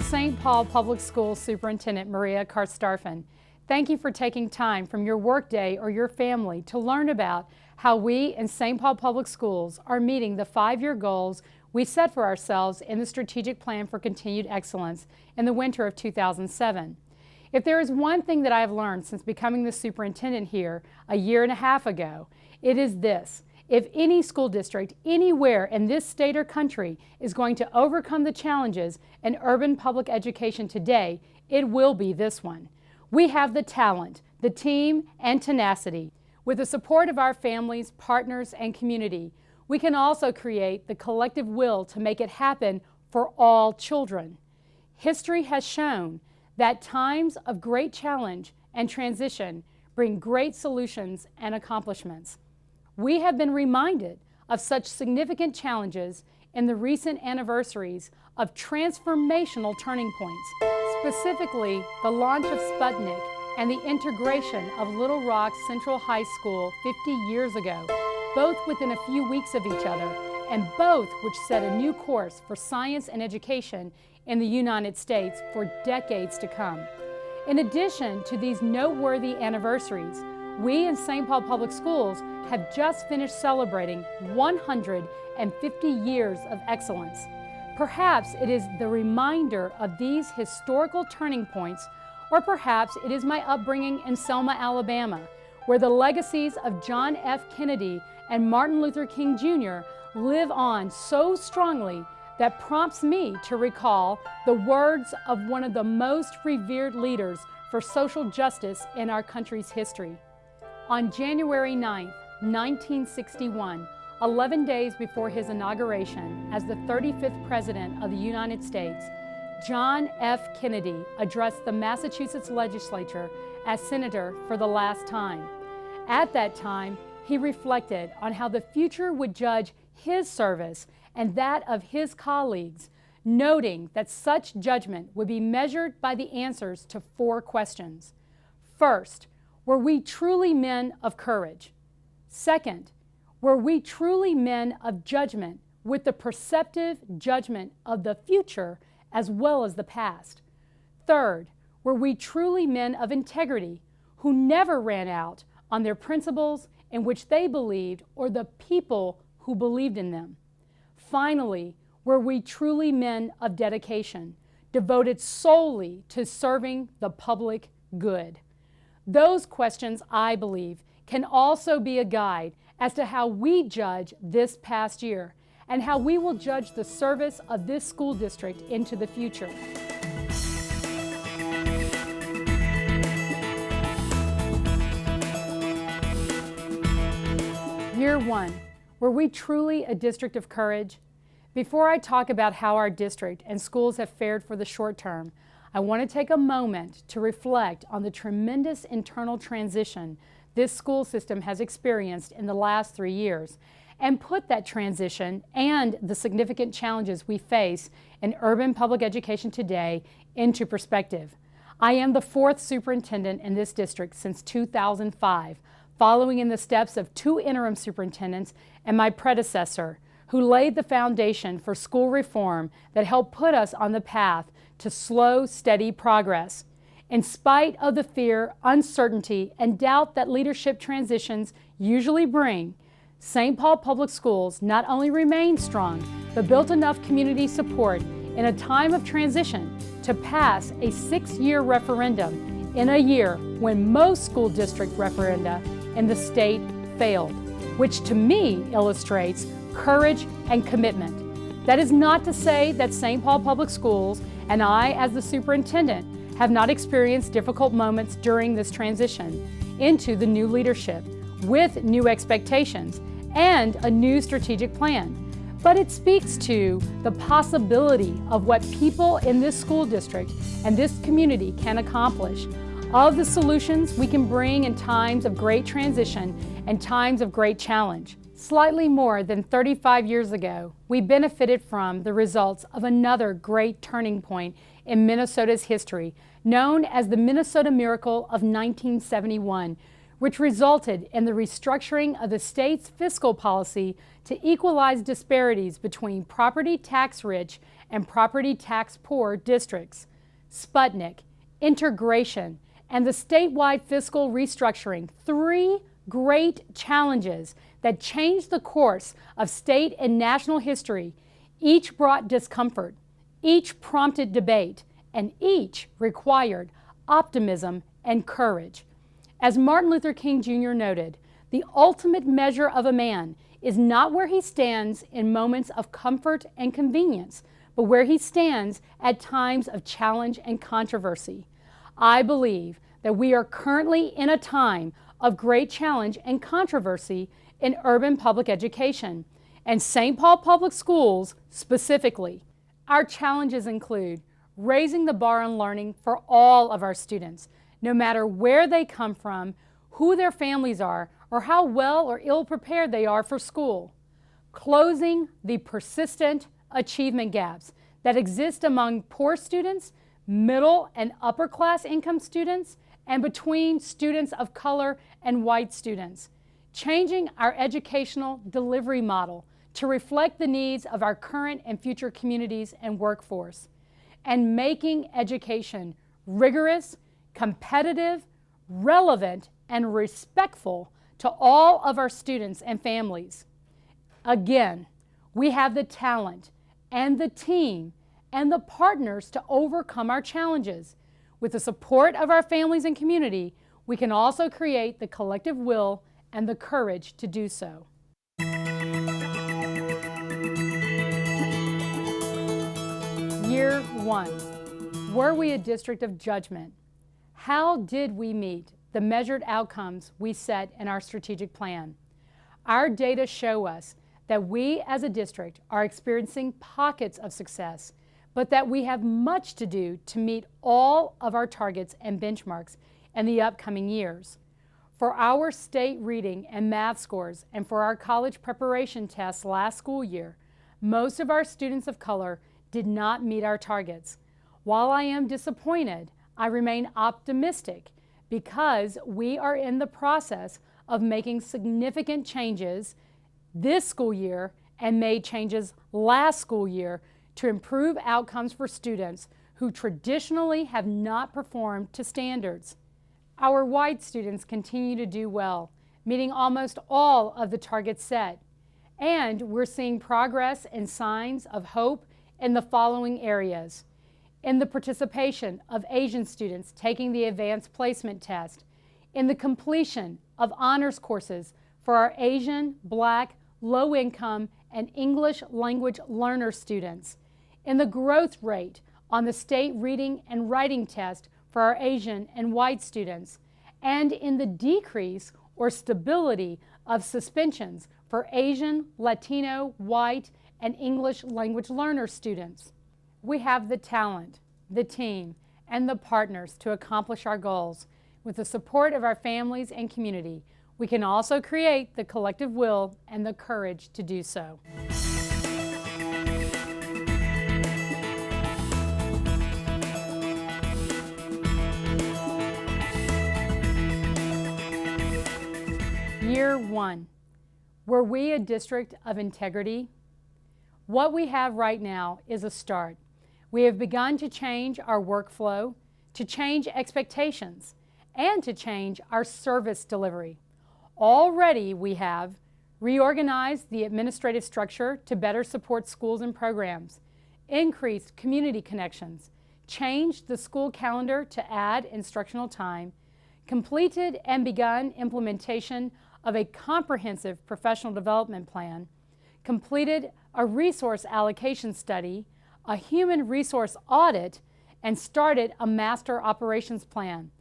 St. Paul Public Schools Superintendent Meria Carstarphen. Thank you for taking time from your workday or your family to learn about how we in St. Paul Public Schools are meeting the 5-year goals we set for ourselves in the Strategic Plan for Continued Excellence in the winter of 2007. If there is one thing that I have learned since becoming the superintendent here a year and a half ago, it is this. If any school district anywhere in this state or country is going to overcome the challenges in urban public education today, it will be this one. We have the talent, the team, and tenacity. With the support of our families, partners, and community, we can also create the collective will to make it happen for all children. History has shown that times of great challenge and transition bring great solutions and accomplishments. We have been reminded of such significant challenges in the recent anniversaries of transformational turning points, specifically the launch of Sputnik and the integration of Little Rock Central High School 50 years ago, both within a few weeks of each other, and both which set a new course for science and education in the United States for decades to come. In addition to these noteworthy anniversaries, we in St. Paul Public Schools have just finished celebrating 150 years of excellence. Perhaps it is the reminder of these historical turning points, or perhaps it is my upbringing in Selma, Alabama, where the legacies of John F. Kennedy and Martin Luther King Jr. live on so strongly that prompts me to recall the words of one of the most revered leaders for social justice in our country's history. On January 9, 1961, 11 days before his inauguration as the 35th President of the United States, John F. Kennedy addressed the Massachusetts legislature as senator for the last time. At that time, he reflected on how the future would judge his service and that of his colleagues, noting that such judgment would be measured by the answers to 4 questions. First, were we truly men of courage? Second, were we truly men of judgment with the perceptive judgment of the future as well as the past? Third, were we truly men of integrity who never ran out on their principles in which they believed or the people who believed in them? Finally, were we truly men of dedication, devoted solely to serving the public good? Those questions, I believe, can also be a guide as to how we judge this past year and how we will judge the service of this school district into the future. Year 1. Were we truly a district of courage? Before I talk about how our district and schools have fared for the short term, I want to take a moment to reflect on the tremendous internal transition this school system has experienced in the last 3 years and put that transition and the significant challenges we face in urban public education today into perspective. I am the 4th superintendent in this district since 2005, following in the steps of 2 interim superintendents and my predecessor, who laid the foundation for school reform that helped put us on the path to slow, steady progress. In spite of the fear, uncertainty, and doubt that leadership transitions usually bring, St. Paul Public Schools not only remained strong, but built enough community support in a time of transition to pass a 6-year referendum in a year when most school district referenda in the state failed, which to me illustrates courage and commitment. That is not to say that St. Paul Public Schools and I, as the superintendent, have not experienced difficult moments during this transition into the new leadership with new expectations and a new strategic plan. But it speaks to the possibility of what people in this school district and this community can accomplish, of the solutions we can bring in times of great transition and times of great challenge. Slightly more than 35 years ago, we benefited from the results of another great turning point in Minnesota's history, known as the Minnesota Miracle of 1971, which resulted in the restructuring of the state's fiscal policy to equalize disparities between property tax-rich and property tax poor districts, Sputnik, integration, and the statewide fiscal restructuring, three great challenges that changed the course of state and national history. Each brought discomfort, each prompted debate, and each required optimism and courage. As Martin Luther King Jr. noted, the ultimate measure of a man is not where he stands in moments of comfort and convenience, but where he stands at times of challenge and controversy. I believe that we are currently in a time of great challenge and controversy in urban public education, and St. Paul Public Schools specifically. Our challenges include raising the bar on learning for all of our students, no matter where they come from, who their families are, or how well or ill prepared they are for school. Closing the persistent achievement gaps that exist among poor students, middle and upper class income students, and between students of color and white students. Changing our educational delivery model to reflect the needs of our current and future communities and workforce. And making education rigorous, competitive, relevant, and respectful to all of our students and families. Again, we have the talent and the team and the partners to overcome our challenges. With the support of our families and community, we can also create the collective will and the courage to do so. Year 1. Were we a district of judgment? How did we meet the measured outcomes we set in our strategic plan? Our data show us that we as a district are experiencing pockets of success, but that we have much to do to meet all of our targets and benchmarks in the upcoming years. For our state reading and math scores and for our college preparation tests last school year, most of our students of color did not meet our targets. While I am disappointed, I remain optimistic because we are in the process of making significant changes this school year and made changes last school year to improve outcomes for students who traditionally have not performed to standards. Our white students continue to do well, meeting almost all of the targets set. And we're seeing progress and signs of hope in the following areas. In the participation of Asian students taking the advanced placement test, in the completion of honors courses for our Asian, Black, low-income, and English language learner students, in the growth rate on the state reading and writing test for our Asian and white students, and in the decrease or stability of suspensions for Asian, Latino, white, and English language learner students. We have the talent, the team, and the partners to accomplish our goals. With the support of our families and community, we can also create the collective will and the courage to do so. Year 1. Were we a district of integrity? What we have right now is a start. We have begun to change our workflow, to change expectations, and to change our service delivery. Already we have reorganized the administrative structure to better support schools and programs, increased community connections, changed the school calendar to add instructional time, completed and begun implementation of a comprehensive professional development plan, completed a resource allocation study, a human resource audit, and started a master operations plan,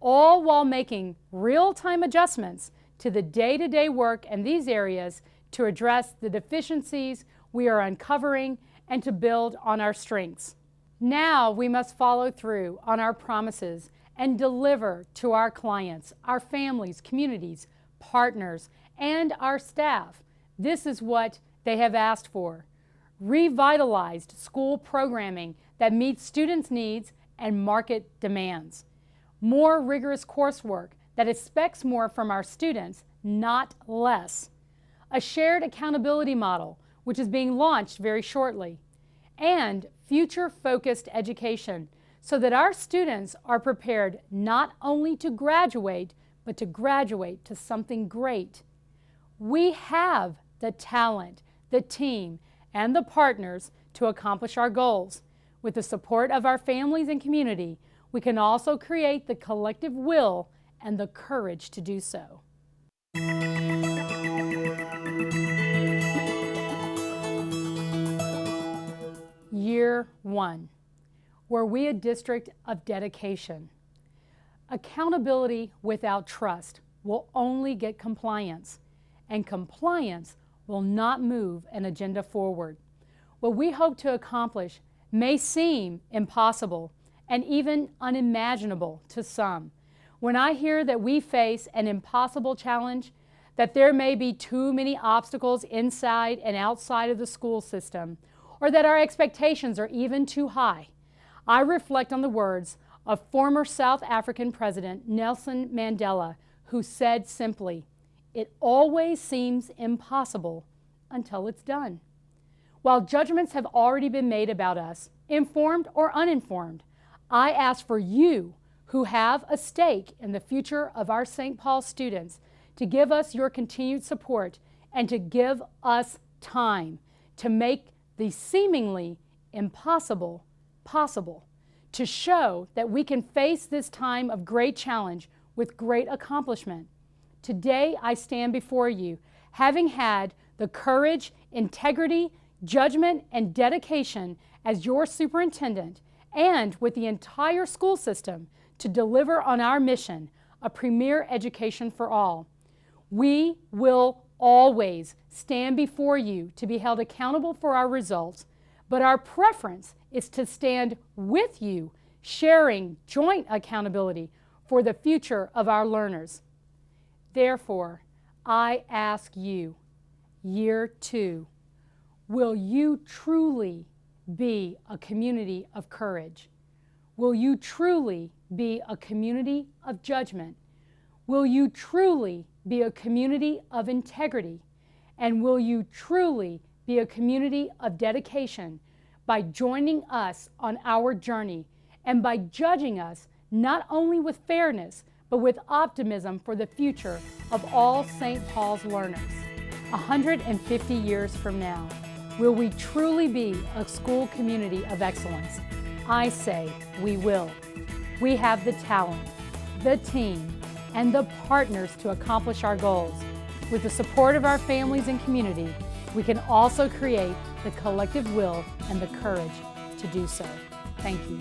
all while making real-time adjustments to the day-to-day work in these areas to address the deficiencies we are uncovering and to build on our strengths. Now we must follow through on our promises and deliver to our clients, our families, communities, partners, and our staff. This is what they have asked for. Revitalized school programming that meets students' needs and market demands. More rigorous coursework that expects more from our students, not less. A shared accountability model, which is being launched very shortly. and future-focused education so that our students are prepared not only to graduate, but to graduate to something great. We have the talent, the team, and the partners to accomplish our goals. With the support of our families and community, we can also create the collective will and the courage to do so. Year 1. Were we a district of dedication? Accountability without trust will only get compliance, and compliance will not move an agenda forward. What we hope to accomplish may seem impossible and even unimaginable to some. When I hear that we face an impossible challenge, that there may be too many obstacles inside and outside of the school system, or that our expectations are even too high, I reflect on the words of former South African President Nelson Mandela, who said simply, "It always seems impossible until it's done." While judgments have already been made about us, informed or uninformed, I ask for you who have a stake in the future of our St. Paul students to give us your continued support and to give us time to make the seemingly impossible possible, to show that we can face this time of great challenge with great accomplishment. Today I stand before you, having had the courage, integrity, judgment, and dedication as your superintendent, and with the entire school system to deliver on our mission, a premier education for all. We will always stand before you to be held accountable for our results, but our preference is to stand with you, sharing joint accountability for the future of our learners. Therefore, I ask you, Year 2, will you truly be a community of courage? Will you truly be a community of judgment? Will you truly be a community of integrity? And will you truly be a community of dedication by joining us on our journey and by judging us not only with fairness, but with optimism for the future of all St. Paul's learners? 150 years from now, will we truly be a school community of excellence? I say we will. We have the talent, the team, and the partners to accomplish our goals. With the support of our families and community, we can also create the collective will and the courage to do so. Thank you.